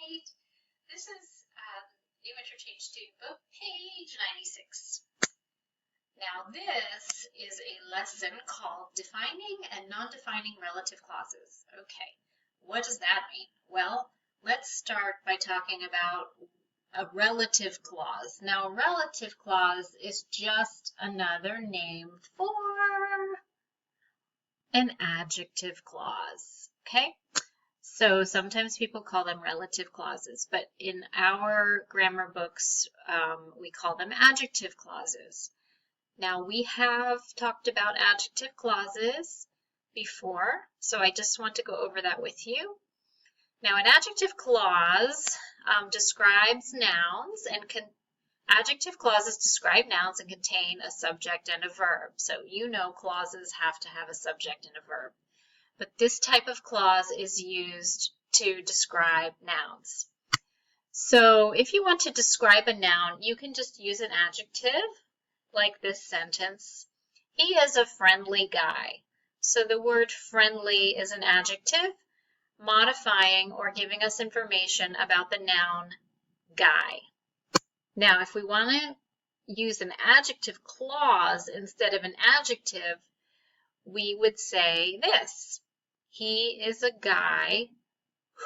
right. This is New Interchange 2, book page 96. Now this is a lesson called Defining and Non-Defining Relative Clauses. Okay, what does that mean? Well, let's start by talking about a relative clause. Now, a relative clause is just another name for an adjective clause, okay? So sometimes people call them relative clauses, but in our grammar books, we call them adjective clauses. Now, we have talked about adjective clauses before, so I just want to go over that with you. Now, an adjective clause describes nouns and adjective clauses describe nouns and contain a subject and a verb. So you know clauses have to have a subject and a verb. But this type of clause is used to describe nouns. So if you want to describe a noun, you can just use an adjective, like this sentence. He is a friendly guy. So the word friendly is an adjective, modifying or giving us information about the noun guy. Now, if we want to use an adjective clause instead of an adjective, we would say this. He is a guy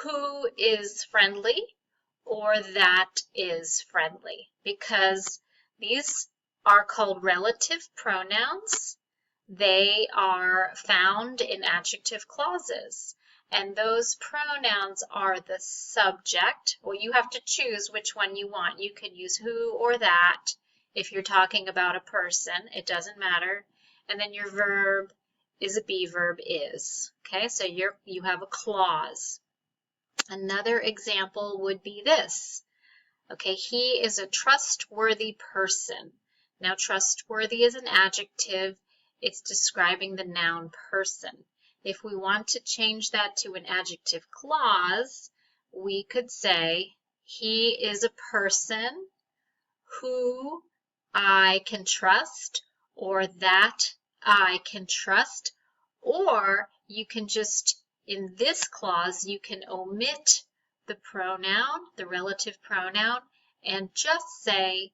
who is friendly, or that is friendly, because these are called relative pronouns. They are found in adjective clauses, and those pronouns are the subject. Well, you have to choose which one you want. You can use who or that if you're talking about a person. It doesn't matter. And then your verb is a be verb is. Okay, so you have a clause. Another example would be this. Okay, he is a trustworthy person. Now, trustworthy is an adjective. It's describing the noun person. If we want to change that to an adjective clause, we could say, he is a person who I can trust, or that I can trust, or you can just, in this clause, you can omit the pronoun, the relative pronoun, and just say,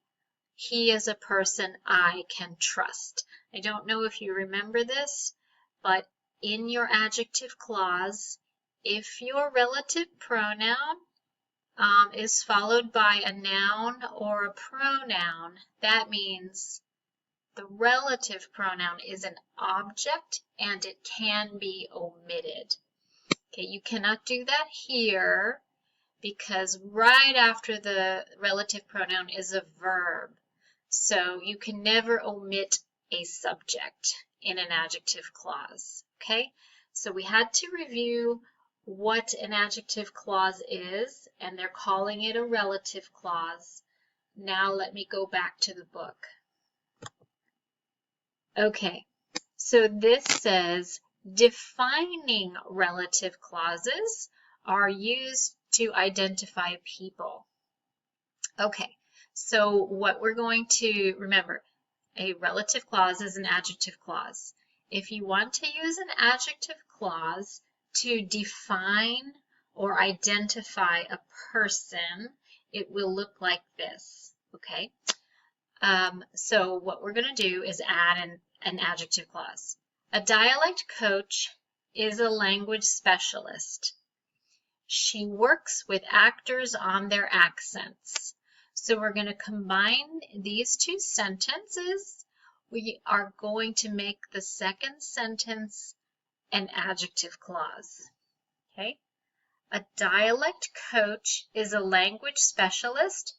he is a person I can trust. I don't know if you remember this, but in your adjective clause, if your relative pronoun is followed by a noun or a pronoun, that means the relative pronoun is an object and it can be omitted. Okay, you cannot do that here because right after the relative pronoun is a verb. So you can never omit a subject in an adjective clause. Okay, so we had to review what an adjective clause is, and they're calling it a relative clause. Now let me go back to the book. Okay, so this says defining relative clauses are used to identify people. Okay, so what we're going to remember, a relative clause is an adjective clause. If you want to use an adjective clause to define or identify a person, it will look like this, okay? So what we're going to do is add an adjective clause. A dialect coach is a language specialist. She works with actors on their accents. So we're going to combine these two sentences. We are going to make the second sentence an adjective clause. Okay? A dialect coach is a language specialist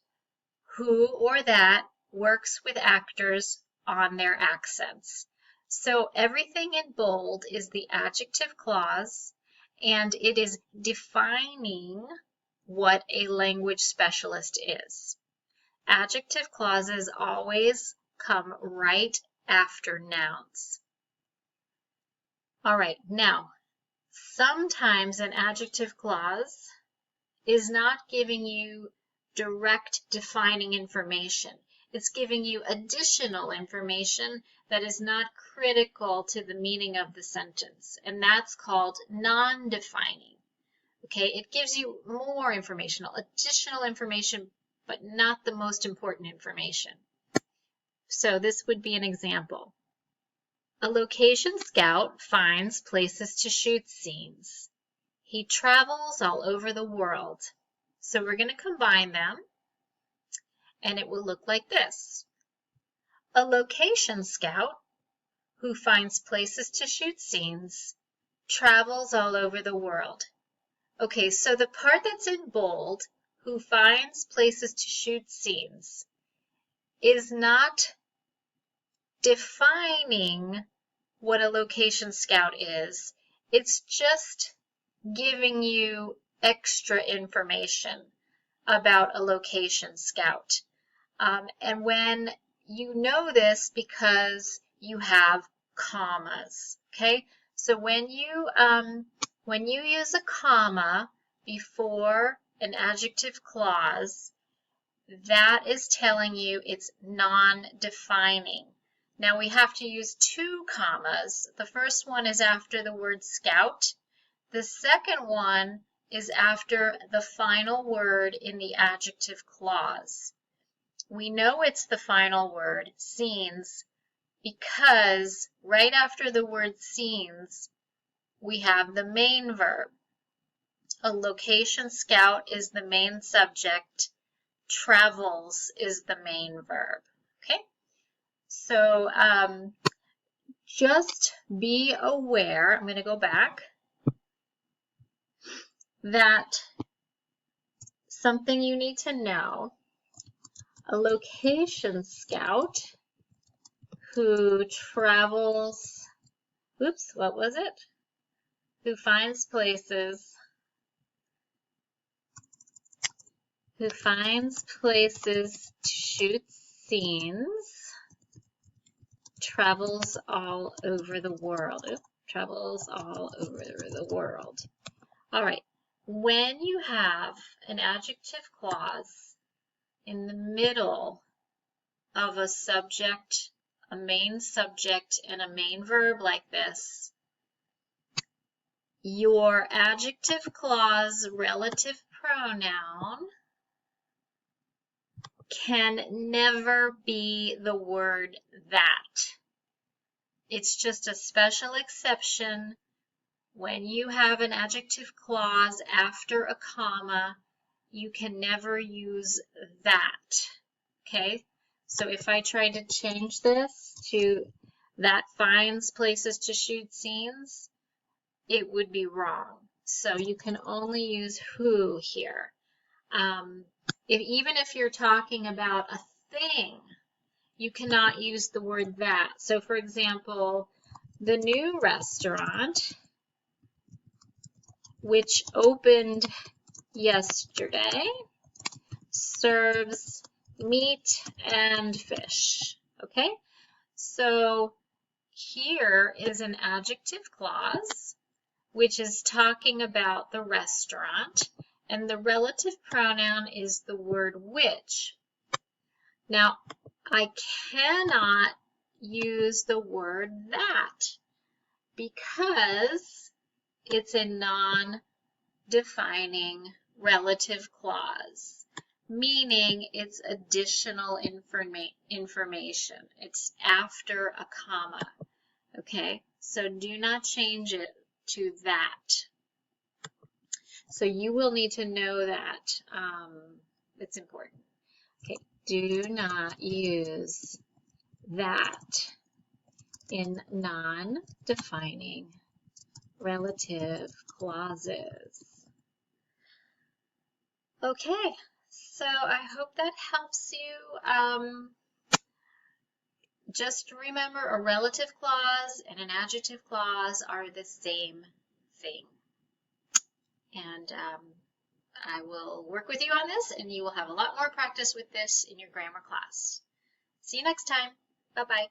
who or that works with actors on their accents. So everything in bold is the adjective clause, and it is defining what a language specialist is. Adjective clauses always come right after nouns. All right, now, sometimes an adjective clause is not giving you direct defining information. It's giving you additional information that is not critical to the meaning of the sentence, and that's called non-defining. Okay, it gives you more information, additional information, but not the most important information. So this would be an example. A location scout finds places to shoot scenes. He travels all over the world. So we're going to combine them, and it will look like this. A location scout who finds places to shoot scenes travels all over the world. Okay, so the part that's in bold, who finds places to shoot scenes, is not defining what a location scout is. It's just giving you extra information about a location scout. And when you know this because you have commas, okay? So when you use a comma before an adjective clause, that is telling you it's non-defining. Now we have to use two commas. The first one is after the word scout. The second one is after the final word in the adjective clause. We know it's the final word, scenes, because right after the word scenes, we have the main verb. A location scout is the main subject. Travels is the main verb. Okay? So just be aware, I'm going to go back, that something you need to know. A location scout who travels, oops, what was it? Who finds places, to shoot scenes, travels all over the world. Oops, travels all over the world. All right, when you have an adjective clause in the middle of a subject, a main subject, and a main verb like this, your adjective clause relative pronoun can never be the word that. It's just a special exception when you have an adjective clause after a comma. You can never use that. Okay? So if I try to change this to that finds places to shoot scenes, it would be wrong. So you can only use who here. Even if you're talking about a thing, you cannot use the word that. So for example, the new restaurant, which opened yesterday, serves meat and fish. Okay, so here is an adjective clause which is talking about the restaurant, and the relative pronoun is the word which. Now, I cannot use the word that because it's a non-defining relative clause, meaning it's additional information. It's after a comma, okay? So do not change it to that. So you will need to know that. It's important. Okay, do not use that in non-defining relative clauses. Okay, so I hope that helps you. Just remember, a relative clause and an adjective clause are the same thing. And I will work with you on this, and you will have a lot more practice with this in your grammar class. See you next time. Bye-bye.